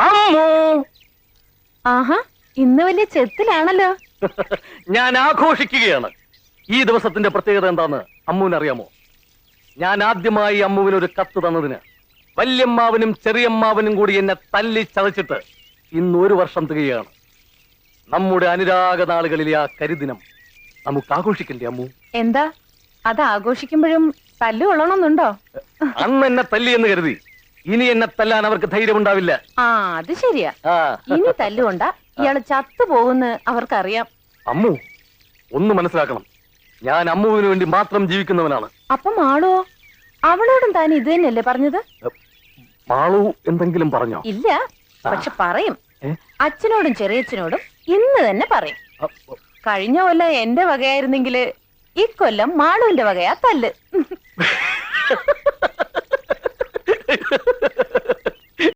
അമ്മു. ആഹാ, ഇന്ന് വലിയ ചെത്തിലാണല്ലോ. ഞാൻ ആഘോഷിക്കുകയാണ്. ഈ ദിവസത്തിന്റെ പ്രത്യേകത എന്താന്ന് അമ്മുവിന് അറിയാമോ? ഞാൻ ആദ്യമായി അമ്മുവിന് ഒരു കത്ത് തന്നതിന് വല്യമ്മാവനും ചെറിയമ്മാവനും കൂടി എന്നെ തല്ലി ചതച്ചിട്ട് ഇന്ന് 1 വർഷം തികയാണ്. നമ്മുടെ അനുരാഗ നാളുകളിലെ ആ കരിദിനം നമുക്ക് ആഘോഷിക്കണ്ടേ അമ്മു? എന്താ അത് ആഘോഷിക്കുമ്പോഴും തല്ലു കൊള്ളണമെന്നുണ്ടോ? അന്ന് എന്നെ തല്ലി എന്ന് കരുതി ഇനി എന്നെ തല്ലാൻ അവർക്ക് ധൈര്യമുണ്ടാവില്ല. ആ, അത് ശരിയാ. ഇനി തല്ലുകൊണ്ട ഇയാള് ചത്തുപോകുന്ന് അവർക്കറിയാം. അമ്മു ഒന്ന് മനസ്സിലാക്കണം, ഞാൻ അമ്മുവിന് വേണ്ടി മാത്രം ജീവിക്കുന്നവനാണ്. അപ്പം മാളോ? അവളോടും താൻ ഇത് തന്നെയല്ലേ പറഞ്ഞത്? മാളു എന്തെങ്കിലും പറഞ്ഞോ? ഇല്ല, പക്ഷെ പറയും. അച്ഛനോടും ചെറിയച്ഛനോടും ഇന്ന് തന്നെ പറയും. കഴിഞ്ഞ കൊല്ലം എന്റെ വകയായിരുന്നെങ്കില് ഇക്കൊല്ലം മാളുവിന്റെ വകയാ തല്ല്.